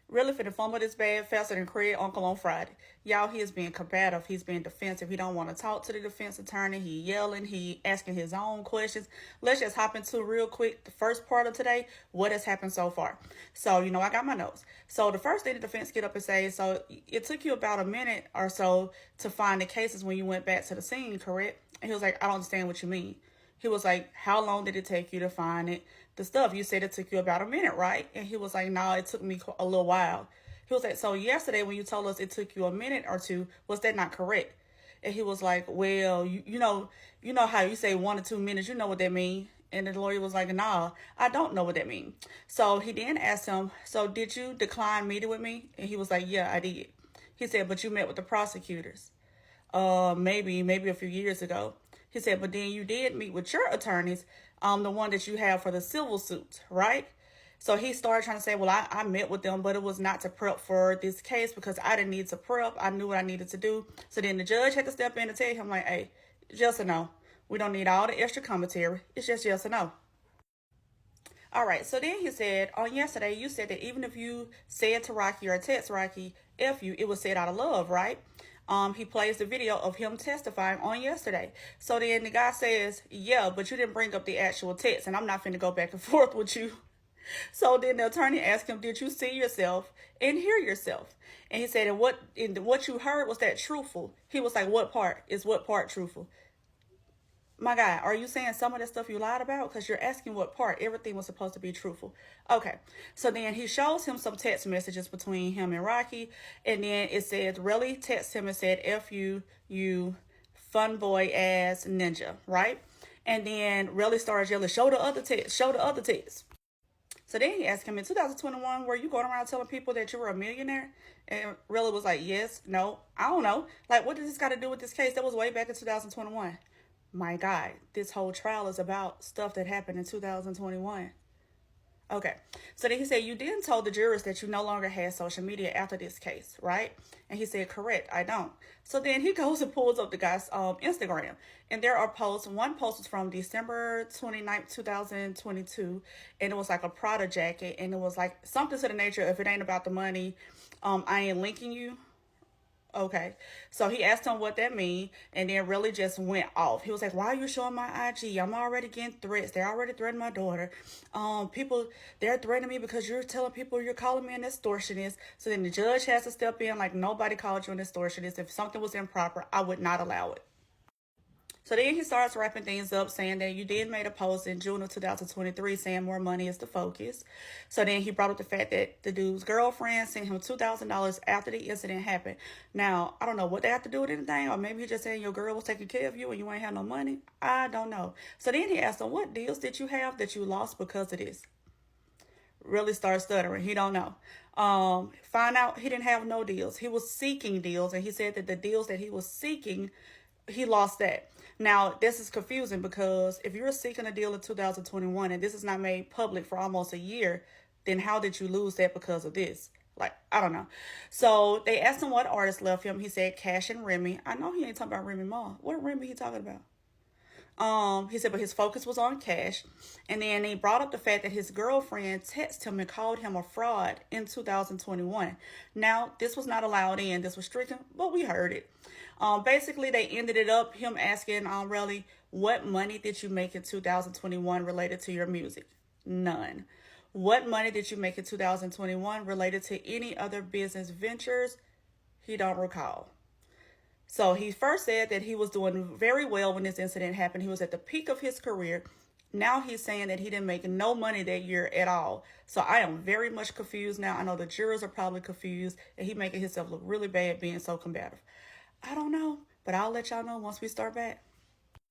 Really finna fumble this bad faster than Craig Uncle on Friday. Y'all, he is being combative. He's being defensive. He don't want to talk to the defense attorney. He yelling. He asking his own questions. Let's just hop into real quick the first part of today. What has happened so far? So, I got my notes. So the first thing the defense get up and say, so it took you about a minute or so to find the cases when you went back to the scene, correct? And he was like, I don't understand what you mean. He was like, how long did it take you to find it? The stuff, you said it took you about a minute, right? And he was like, no, it took me a little while. He was like, so yesterday when you told us it took you a minute or two, was that not correct? And he was like, well, you know how you say 1 to 2 minutes, you know what that means. And the lawyer was like, nah, I don't know what that means. So he then asked him, so did you decline meeting with me? And he was like, yeah, I did. He said, but you met with the prosecutors. Maybe a few years ago. He said, but then you did meet with your attorneys, the one that you have for the civil suits, right? So he started trying to say, well, I met with them, but it was not to prep for this case because I didn't need to prep. I knew what I needed to do. So then the judge had to step in and tell him, like, hey, yes or no. We don't need all the extra commentary. It's just yes or no. All right. So then he said, on yesterday, you said that even if you said to Rocky or text Rocky, F you, it was said out of love, right? He plays the video of him testifying on yesterday. So then the guy says, yeah, but you didn't bring up the actual text, and I'm not finna go back and forth with you. So then the attorney asked him, did you see yourself and hear yourself? And he said, and what you heard, was that truthful? He was like, what part? Is what part truthful? My guy, are you saying some of the stuff you lied about? Because you're asking what part. Everything was supposed to be truthful. Okay. So then he shows him some text messages between him and Rocky. And then it says, Relli texted him and said, F you, you fun boy ass ninja, right? And then Relli started yelling, show the other text, show the other text. So then he asked him, in 2021, were you going around telling people that you were a millionaire? And Relli was like, yes, no, I don't know. Like, what does this got to do with this case? That was way back in 2021. My God, this whole trial is about stuff that happened in 2021. Okay, so then he said, you then told the jurors that you no longer had social media after this case, right? And he said, correct, I don't. So then he goes and pulls up the guy's Instagram. And there are posts. One post was from December 29th, 2022. And it was like a Prada jacket. And it was like something to the nature, if it ain't about the money, I ain't linking you. Okay, so he asked him what that mean, and then really just went off. He was like, why are you showing my IG? I'm already getting threats. They're already threatening my daughter. People, they're threatening me because you're telling people you're calling me an extortionist. So then the judge has to step in like, nobody called you an extortionist. If something was improper, I would not allow it. So then he starts wrapping things up, saying that you did make a post in June of 2023 saying more money is the focus. So then he brought up the fact that the dude's girlfriend sent him $2,000 after the incident happened. Now, I don't know what they have to do with anything, or maybe he's just saying your girl was taking care of you and you ain't have no money. I don't know. So then he asked him, what deals did you have that you lost because of this? Really start stuttering. He don't know. Find out he didn't have no deals. He was seeking deals, and he said that the deals that he was seeking, he lost that. Now, this is confusing because if you're seeking a deal in 2021 and this is not made public for almost a year, then how did you lose that because of this? Like, I don't know. So they asked him what artist left him. He said Cash and Remy. I know he ain't talking about Remy Ma. What Remy he talking about? He said, but his focus was on Cash. And then he brought up the fact that his girlfriend texted him and called him a fraud in 2021. Now, this was not allowed in. This was stricken, but we heard it. Basically, they ended it up, him asking Relli, what money did you make in 2021 related to your music? None. What money did you make in 2021 related to any other business ventures? He don't recall. So he first said that he was doing very well when this incident happened. He was at the peak of his career. Now he's saying that he didn't make no money that year at all. So I am very much confused now. I know the jurors are probably confused, and he making himself look really bad being so combative. I don't know, but I'll let y'all know once we start back.